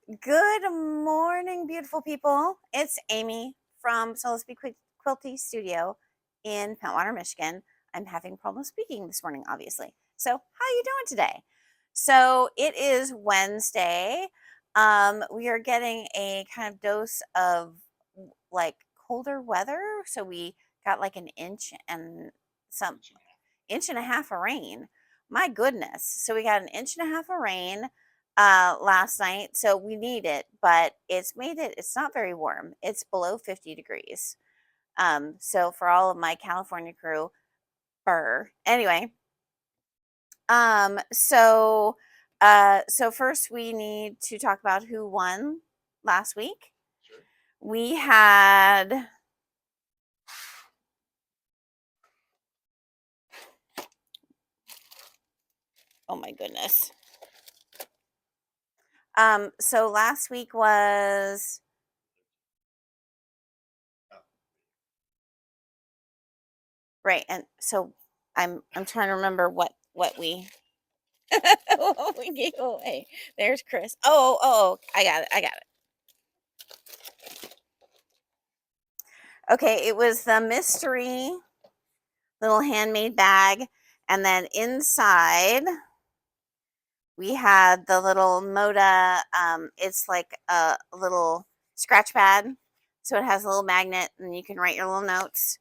Good morning, beautiful people. It's Amy from Quilty Studio in Pentwater, Michigan. I'm having problems speaking this morning, obviously. So, how are you doing today? So, it is Wednesday. We are getting a kind of dose of like colder weather. So, we got like an inch and a half of rain. My goodness. So, we got an inch and a half of rain last night, so we need it, but it's not very warm. It's below 50 degrees. So for all of my California crew, anyway. So first we need to talk about who won last week. Sure. We had oh my goodness. So last week was right, and so I'm trying to remember what we what we gave away. There's Chris. Oh, I got it. Okay, it was the mystery little handmade bag, and then inside we had the little Moda. It's like a little scratch pad, so it has a little magnet, and you can write your little notes.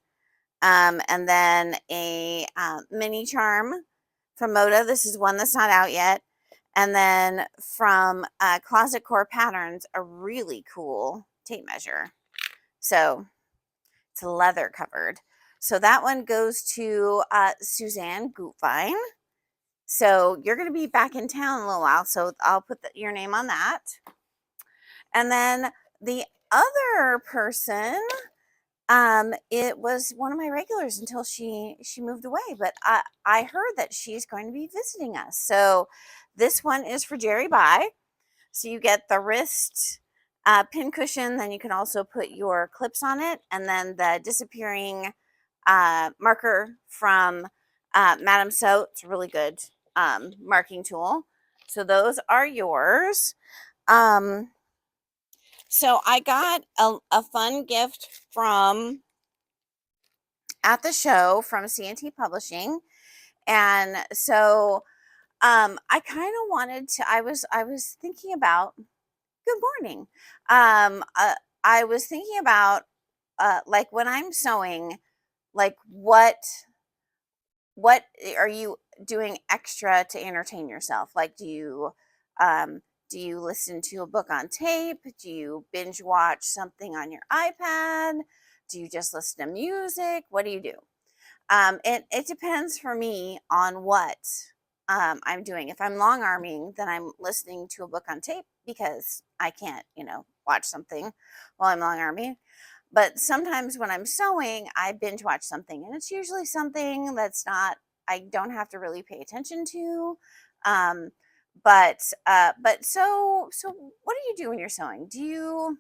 And then a mini charm from Moda. This is one that's not out yet. And then from Closet Core Patterns, a really cool tape measure. So it's leather covered. So that one goes to Suzanne Gutwein. So you're going to be back in town in a little while. So I'll put your name on that. And then the other person, it was one of my regulars until she moved away. But I heard that she's going to be visiting us. So this one is for Jerry By. So you get the wrist pin cushion, then you can also put your clips on it, and then the disappearing marker from Madame So. It's a really good marking tool. So those are yours. So I got a fun gift from at the show from C&T Publishing, and so I kind of wanted to. I was thinking about. Good morning. I was thinking about like when I'm sewing, like what are you doing extra to entertain yourself? Like do you listen to a book on tape? Do you binge watch something on your iPad? Do you just listen to music? What do you do? It depends for me on what I'm doing. If I'm long arming, then I'm listening to a book on tape because I can't, watch something while I'm long arming. But sometimes when I'm sewing, I binge watch something, and it's usually something that's not, I don't have to really pay attention to. Um, but so what do you do when you're sewing? Do you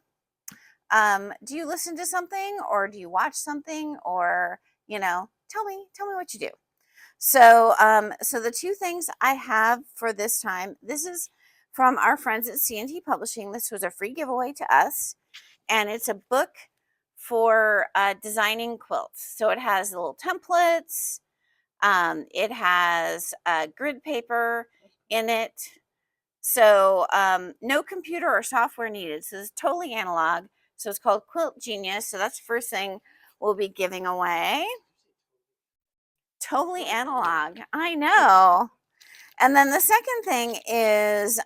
listen to something, or do you watch something, or tell me what you do. So the two things I have for this time, this is from our friends at C&T Publishing. This was a free giveaway to us, and it's a book for designing quilts. So it has little templates. It has grid paper in it. So no computer or software needed. So it's totally analog. So it's called Quilt Genius. So that's the first thing we'll be giving away. Totally analog. I know. And then the second thing is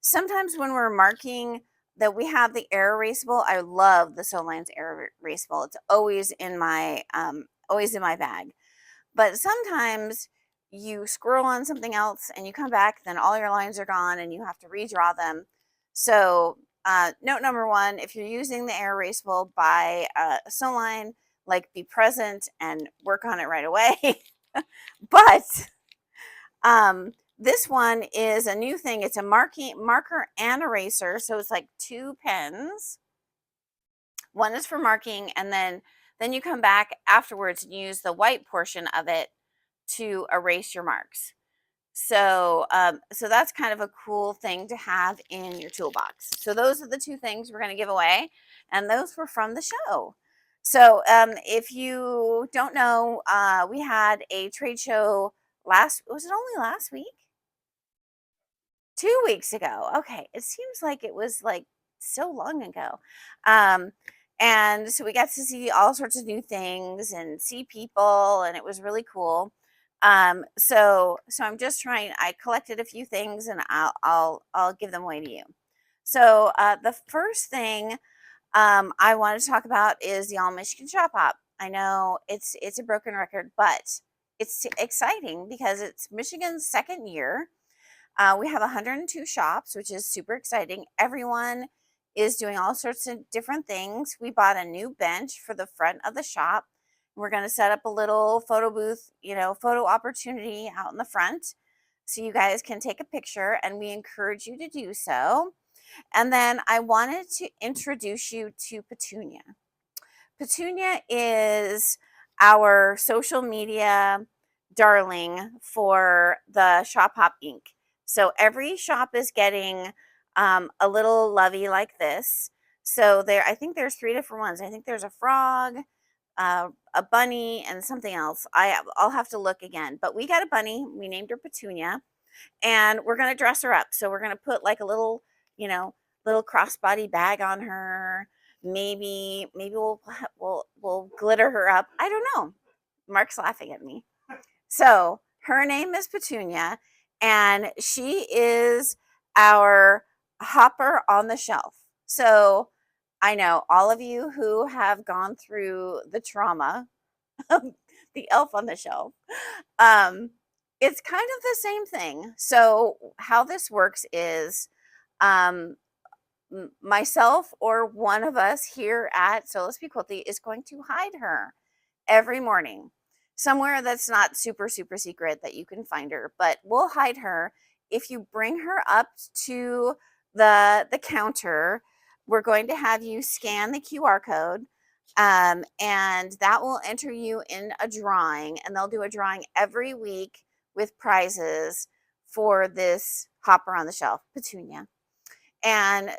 sometimes when we're marking that we have the air erasable. I love the Solines air erasable. It's always in my bag. But sometimes you scroll on something else and you come back, then all your lines are gone and you have to redraw them. So note number one, if you're using the air erasable by Soline, like be present and work on it right away. But this one is a new thing. It's a marker and eraser. So it's like two pens. One is for marking, and then you come back afterwards and use the white portion of it to erase your marks. So that's kind of a cool thing to have in your toolbox. So those are the two things we're going to give away, and those were from the show. So if you don't know, we had a trade show was it only last week? 2 weeks ago. Okay. It seems like it was like so long ago. Um, and so we got to see all sorts of new things and see people, and it was really cool. So I'm just trying, I collected a few things and I'll give them away to you. So the first thing I want to talk about is the All Michigan Shop Hop. I know it's a broken record, but it's exciting because it's Michigan's second year. We have 102 shops, which is super exciting. Everyone is doing all sorts of different things. We bought a new bench for the front of the shop. We're going to set up a little photo booth, photo opportunity out in the front so you guys can take a picture, and we encourage you to do so. And then I wanted to introduce you to Petunia. Petunia is our social media darling for the Shop Hop Inc. So every shop is getting a little lovey like this. So I think there's 3 different ones. I think there's a frog, a bunny, and something else. I'll have to look again. But we got a bunny. We named her Petunia, and we're gonna dress her up. So we're gonna put like a little, you know, little crossbody bag on her. Maybe we'll glitter her up. I don't know. Mark's laughing at me. So her name is Petunia, and she is our hopper on the shelf. So I know all of you who have gone through the trauma of the elf on the shelf. Um, it's kind of the same thing. So how this works is um, myself or one of us here at So Let's Be Quilty is going to hide her every morning somewhere that's not super super secret that you can find her, but we'll hide her. If you bring her up to the counter, we're going to have you scan the QR code, and that will enter you in a drawing, and they'll do a drawing every week with prizes for this hopper on the shelf, Petunia. And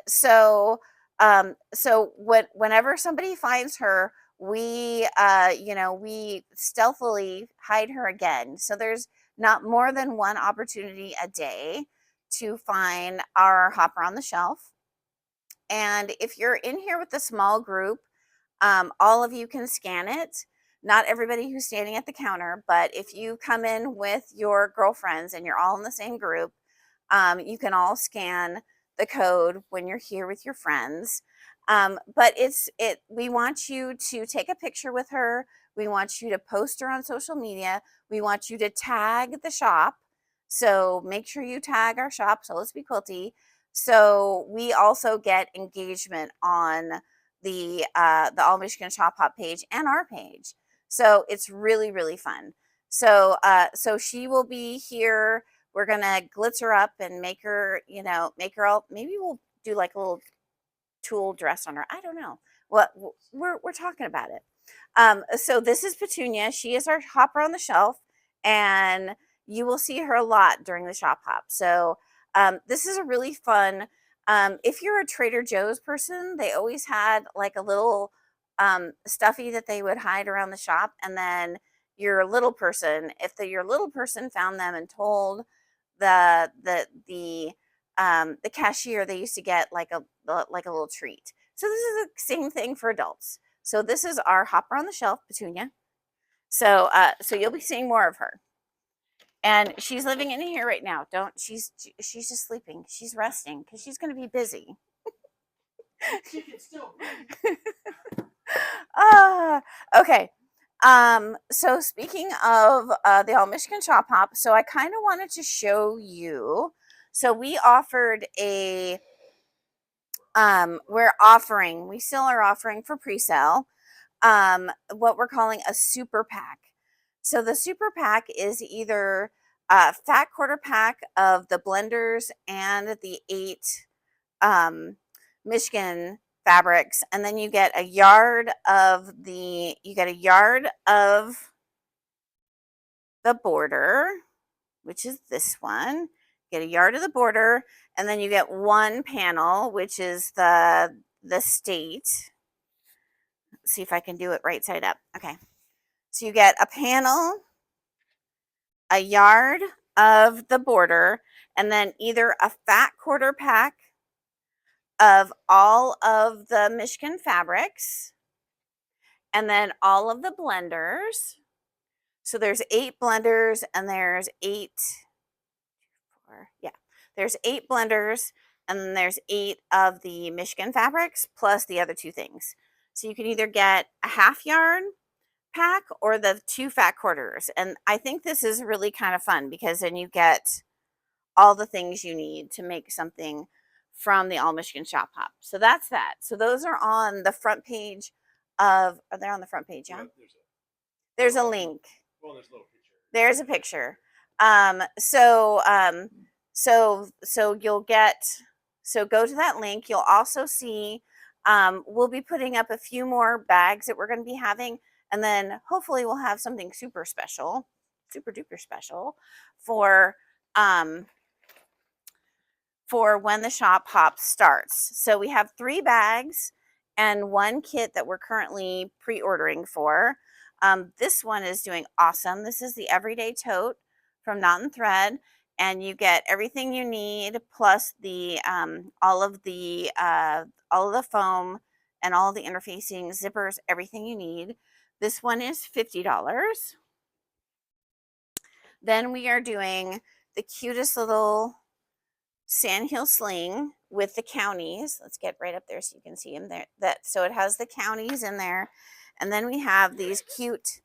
whenever somebody finds her, we stealthily hide her again. So there's not more than one opportunity a day to find our hopper on the shelf. And if you're in here with a small group, all of you can scan it. Not everybody who's standing at the counter, but if you come in with your girlfriends and you're all in the same group, you can all scan the code when you're here with your friends. But we want you to take a picture with her. We want you to post her on social media. We want you to tag the shop. So make sure you tag our shop, So Let's Be Quilty. So we also get engagement on the All Michigan Shop Hop page and our page. So it's really, really fun. So she will be here. We're gonna glitter up and make her all. Maybe we'll do like a little tulle dress on her. I don't know. What we're talking about it. So this is Petunia. She is our hopper on the shelf, and you will see her a lot during the shop hop. So this is a really fun. If you're a Trader Joe's person, they always had like a little stuffy that they would hide around the shop, and then your little person, if your little person found them and told the cashier, they used to get like a little treat. So this is the same thing for adults. So this is our hopper on the shelf, Petunia. So you'll be seeing more of her. And she's living in here right now. She's just sleeping. She's resting because she's going to be busy. She can still okay. So speaking of the All Michigan Shop Hop, so I kind of wanted to show you. So we still are offering for pre-sale what we're calling a super pack. So the super pack is either a fat quarter pack of the blenders and the 8 Michigan fabrics, and then you get a yard of the border, which is this one. Get a yard of the border, and then you get one panel, which is the state. Let's see if I can do it right side up. Okay. So you get a panel, a yard of the border, and then either a fat quarter pack of all of the Michigan fabrics, and then all of the blenders. So there's 8 blenders, and there's 8, there's 8 blenders, and then there's 8 of the Michigan fabrics plus the other 2 things. So you can either get a half yard pack or the 2 fat quarters. And I think this is really kind of fun because then you get all the things you need to make something from the All Michigan Shop Hop. So that's that. So those are on the front page are they on the front page? Yeah. There's a link. Well, there's a little picture. There's a picture. So you'll get, so go to that link. You'll also see, we'll be putting up a few more bags that we're going to be having. And then hopefully we'll have something super special, super duper special for when the shop hop starts. So we have 3 bags and 1 kit that we're currently pre-ordering for. This one is doing awesome. This is the Everyday Tote from Knot and Thread, and you get everything you need plus the all of the foam and all the interfacing zippers, everything you need. This one is $50. Then we are doing the cutest little sandhill sling with the counties. Let's get right up there so you can see them there. So it has the counties in there, and then we have these cute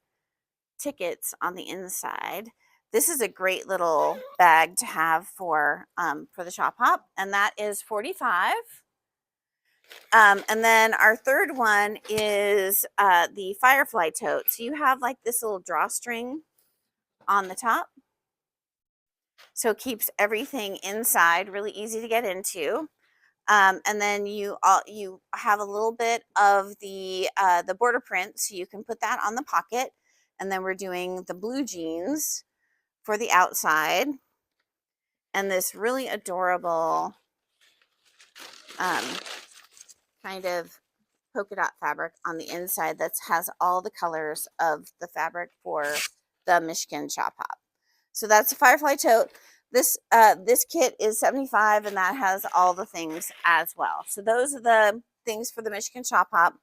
tickets on the inside. This is a great little bag to have for the shop hop, and that is $45. And then our third one is the Firefly tote. So you have like this little drawstring on the top, so it keeps everything inside really easy to get into. And then you have a little bit of the border print, so you can put that on the pocket. And then we're doing the blue jeans for the outside, and this really adorable kind of polka dot fabric on the inside that has all the colors of the fabric for the Michigan Shop Hop. So that's a Firefly tote. This kit is $75, and that has all the things as well. So those are the things for the Michigan Shop Hop.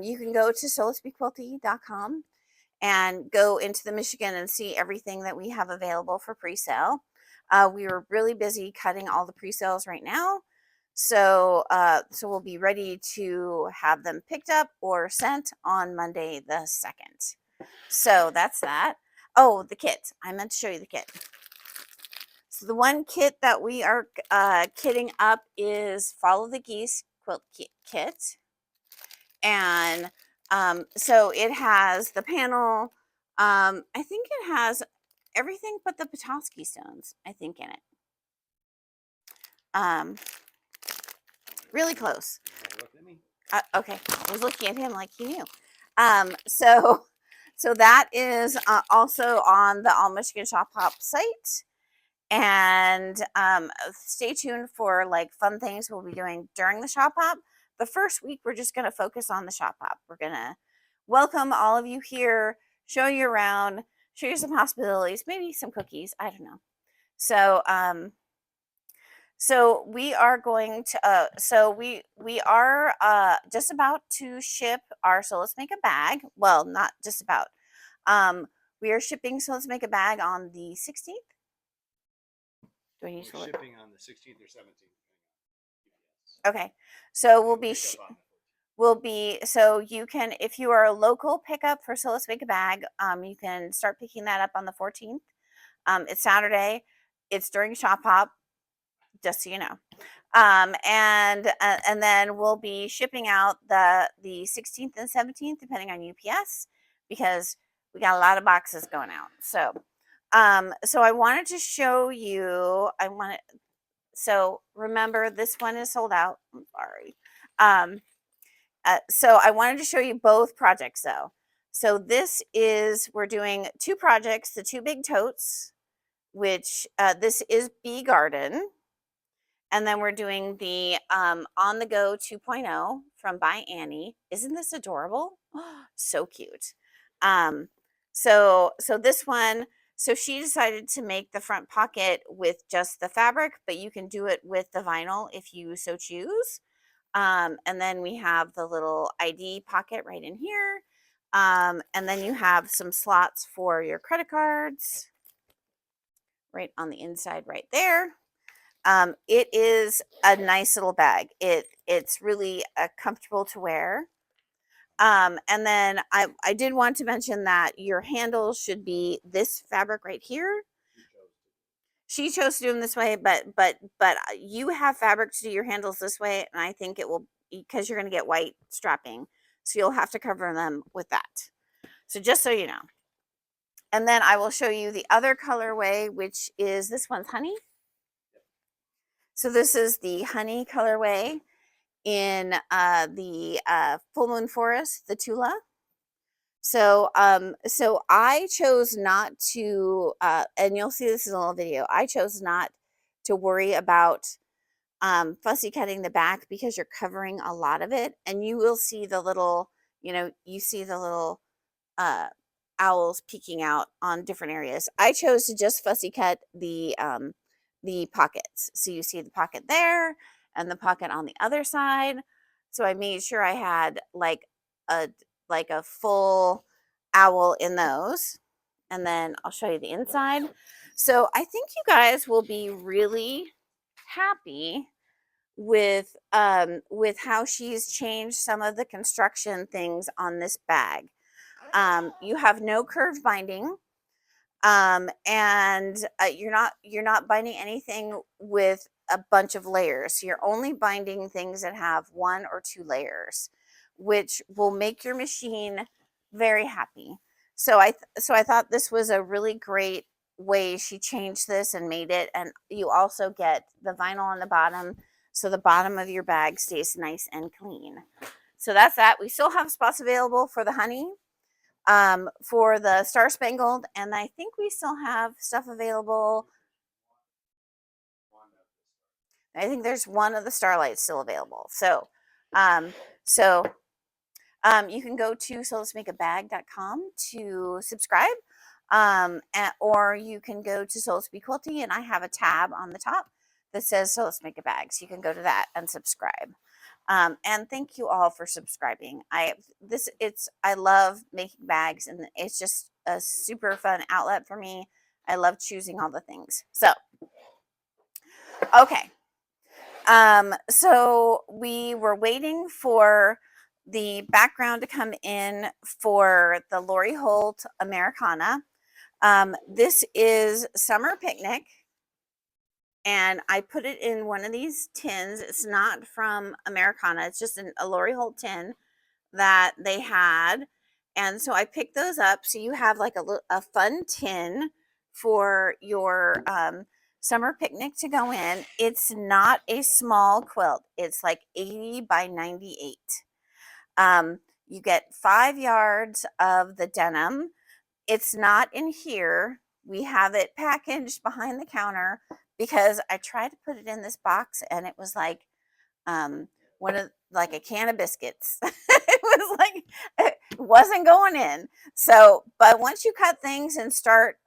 You can go to solacbequilty.com and go into the Michigan and see everything that we have available for pre-sale. We were really busy cutting all the pre-sales right now. So we'll be ready to have them picked up or sent on Monday the 2nd. So that's that. Oh, the kit. I meant to show you the kit. So the one kit that we are kitting up is Follow the Geese quilt kit. And so it has the panel. I think it has everything but the Petoskey stones, I think, in it. Really close. Okay, I was looking at him like he knew. So that is also on the All Michigan Shop Hop site. And stay tuned for like fun things we'll be doing during the shop hop. The first week, we're just going to focus on the shop hop. We're going to welcome all of you here, show you around, show you some hospitalities, maybe some cookies. I don't know. So, so we are going to, we are just about to ship our So Let's Make a Bag. Well, not just about. We are shipping So Let's Make a Bag on the 16th. Do I need to look? Shipping on the 16th or 17th. Okay, so so you can, if you are a local pickup for So Let's Make a Bag, you can start picking that up on the 14th. It's Saturday. It's during shop hop, just so you know. And then we'll be shipping out the 16th and 17th, depending on UPS, because we got a lot of boxes going out. So I wanted to show you, so remember, this one is sold out. I'm sorry. So I wanted to show you both projects though. So we're doing 2 projects, the 2 big totes, which this is Bee Garden. And then we're doing the On the Go 2.0 from By Annie. Isn't this adorable? So cute. Um, so this one, so she decided to make the front pocket with just the fabric, but you can do it with the vinyl if you so choose. And then we have the little ID pocket right in here. And then you have some slots for your credit cards right on the inside right there. It is a nice little bag. It's really comfortable to wear. And then I did want to mention that your handles should be this fabric right here. She chose to do them this way, but you have fabric to do your handles this way, and I think it will, because you're going to get white strapping, so you'll have to cover them with that. So just so you know. And then I will show you the other colorway, which is this one's honey. So this is the honey colorway in the Full Moon Forest, the Tula. So so I chose not to, and you'll see this in a little video, I chose not to worry about fussy cutting the back because you're covering a lot of it, and you will see the little, you see the little uh, owls peeking out on different areas. I chose to just fussy cut the pockets. So you see the pocket there and the pocket on the other side. So I made sure I had a like a full owl in those. And then I'll show you the inside. So I think you guys will be really happy with how she's changed some of the construction things on this bag. You have no curved binding, and you're not binding anything with a bunch of layers. You're only binding things that have 1 or 2 layers, which will make your machine very happy. So I thought this was a really great way she changed this and made it. And you also get the vinyl on the bottom, so the bottom of your bag stays nice and clean. So that's that. We still have spots available for the honey, for the Star Spangled, and I think we still have stuff available. I think there's one of the Starlights still available. Um, so you can go to soletsmakeabag.com to subscribe, or you can go to So Let's Be Quilty, and I have a tab on the top that says So Let's Make a Bag. So you can go to that and subscribe. And thank you all for subscribing. I love making bags, and it's just a super fun outlet for me. I love choosing all the things. So, okay. So we were waiting for the background to come in for the Lori Holt Americana. This is Summer Picnic, and I put it in one of these tins. It's not from Americana. It's just a Lori Holt tin that they had. And so I picked those up. So you have like a fun tin for your summer picnic to go in. It's not a small quilt. It's like 80 by 98. You get 5 yards of the denim. It's not in here. We have it packaged behind the counter because I tried to put it in this box and it was like one of like a can of biscuits. It was like it wasn't going in. So, but once you cut things and start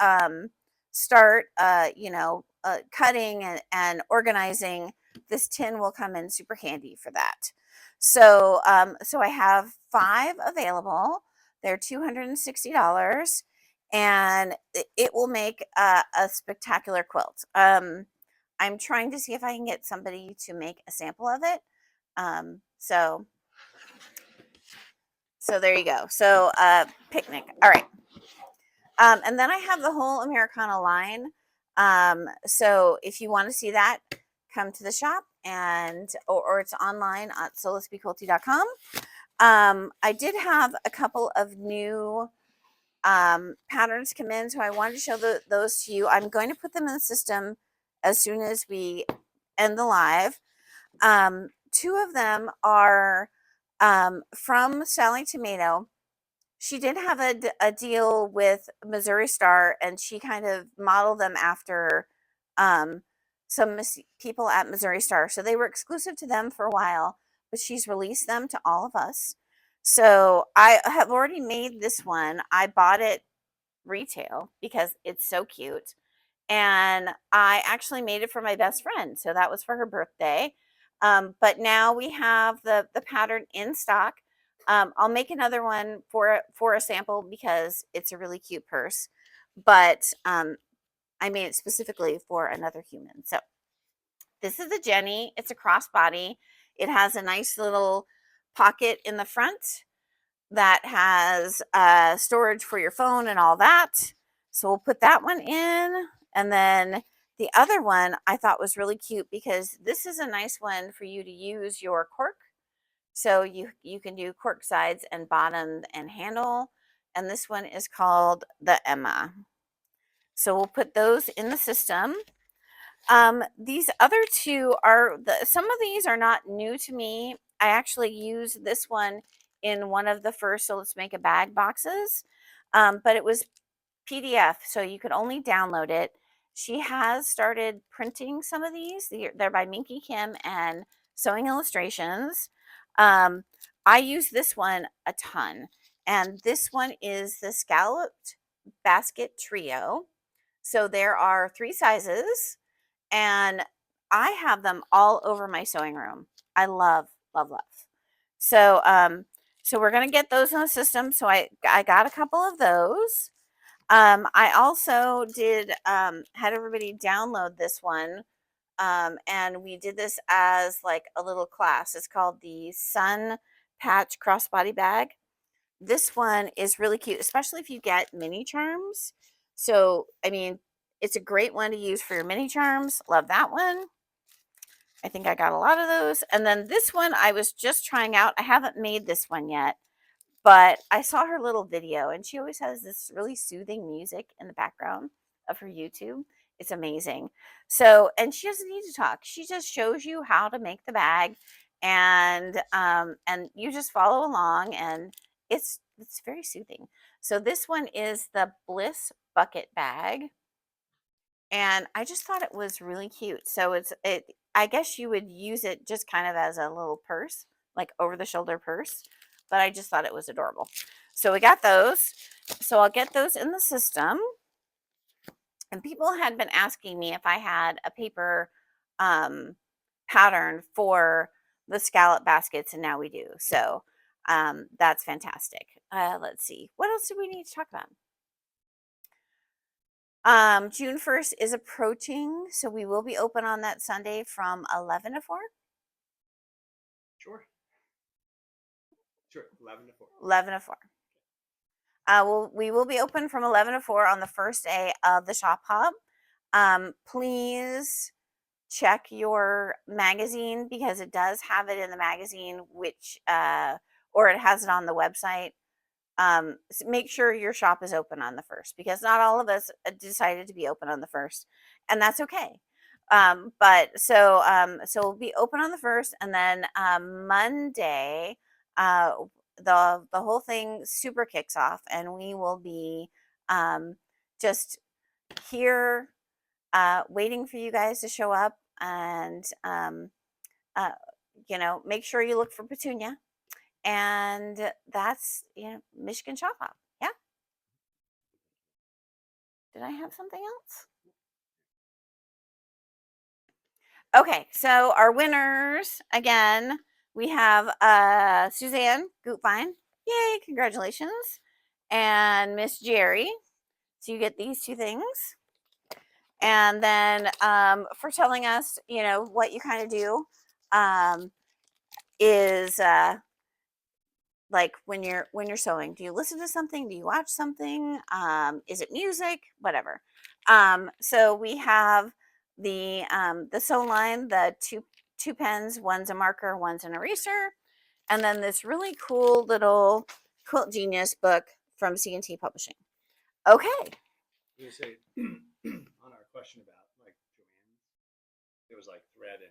cutting and organizing, this tin will come in super handy for that. So so I have 5 available. They're $260, and it will make a spectacular quilt. I'm trying to see if I can get somebody to make a sample of it. So there you go. So picnic. All right. And then I have the whole Americana line. So if you want to see that, come to the shop, and or it's online at soletsbequilty.com. I did have a couple of new patterns come in, so I wanted to show those to you. I'm going to put them in the system as soon as we end the live. 2 of them are from Sally Tomato. she did have a deal with Missouri Star, and she kind of modeled them after um, some people at Missouri Star. So they were exclusive to them for a while, but she's released them to all of us. So I have already made this one. I bought it retail because it's so cute. And I actually made it for my best friend. So that was for her birthday. But now we have the pattern in stock. I'll make another one for a sample because it's a really cute purse. But I made it specifically for another human. So this is a Jenny. It's a crossbody. It has a nice little pocket in the front that has storage for your phone and all that. So we'll put that one in. And then the other one I thought was really cute because this is a nice one for you to use your cork. So you can do cork sides and bottom and handle. And this one is called the Emma. So we'll put those in the system. These other two are some of these are not new to me. I actually used this one in one of the first So Let's Make a Bag boxes, but it was PDF, so you could only download it. She has started printing some of these. They're by Minky Kim and Sewing Illustrations. Um, I use this one a ton, and this one is the Scalloped Basket Trio. So there are 3 sizes, and I have them all over my sewing room. I love, love, love. So, so we're gonna get those in the system. So I got a couple of those. I also did had everybody download this one, and we did this as like a little class. It's called the Sun Patch Crossbody Bag. This one is really cute, especially if you get mini charms. So, I mean, it's a great one to use for your mini charms. Love that one. I think I got a lot of those. And then this one I was just trying out. I haven't made this one yet, but I saw her little video, and she always has this really soothing music in the background of her YouTube. It's amazing. So, and she doesn't need to talk. She just shows you how to make the bag, and you just follow along, and it's very soothing. So this one is the Bliss bucket bag, and I just thought it was really cute. So I guess you would use it just kind of as a little purse, like over the shoulder purse, but I just thought it was adorable. So we got those. So I'll get those in the system. And people had been asking me if I had a paper pattern for the scallop baskets, and now we do. So that's fantastic. Let's see. What else do we need to talk about? June 1st is approaching, so we will be open on that Sunday from 11 to 4. Sure. Sure. 11 to 4. 11 to 4. We will be open from 11 to 4 on the first day of the shop hub. Please check your magazine because it does have it in the magazine, which or it has it on the website. Make sure your shop is open on the first, because not all of us decided to be open on the first, and that's okay. But so we'll be open on the first, and then Monday, the whole thing super kicks off, and we will be just here waiting for you guys to show up, and uh, make sure you look for Petunia. And that's, Michigan Shop Hop. Yeah. Did I have something else? Okay, so our winners again, we have Suzanne Goopvine. Yay, congratulations. And Miss Jerry. So you get these 2 things. And then for telling us, what you kind of do is like when you're sewing, do you listen to something, do you watch something, is it music, whatever. So we have the sew line, the two pens, one's a marker, one's an eraser, and then this really cool little Quilt Genius book from C&T Publishing. Okay. You say on our question about like Joanne's, it was like thread and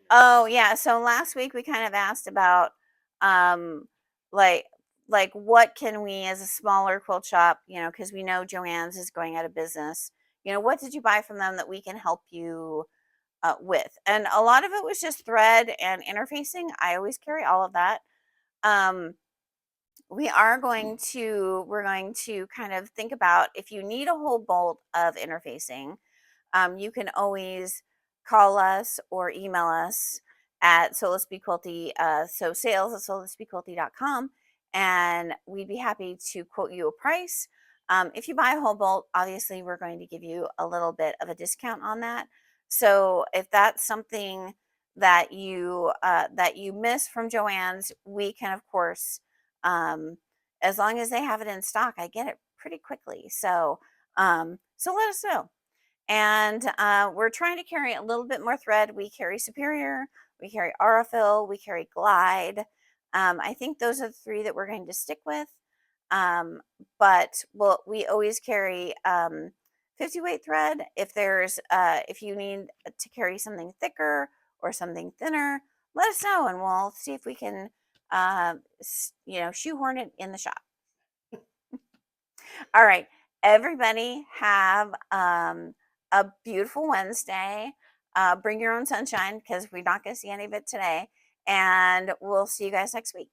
Oh yeah, so last week we kind of asked about like like, what can we as a smaller quilt shop, because we know Joann's is going out of business, what did you buy from them that we can help you with? And a lot of it was just thread and interfacing. I always carry all of that. Um, we're going to kind of think about, if you need a whole bolt of interfacing, you can always call us or email us at Quilty, so sales at solisbequilty.com, and we'd be happy to quote you a price. If you buy a whole bolt, obviously we're going to give you a little bit of a discount on that. So if that's something that you miss from Joann's, we can, of course, as long as they have it in stock, I get it pretty quickly. So let us know. And we're trying to carry a little bit more thread. We carry Superior, we carry Aurifil, we carry Glide. I think those are the three that we're going to stick with. But we always carry 50 weight thread. If you need to carry something thicker or something thinner, let us know and we'll see if we can, shoehorn it in the shop. All right, everybody have a beautiful Wednesday. Bring your own sunshine because we're not going to see any of it today. And we'll see you guys next week.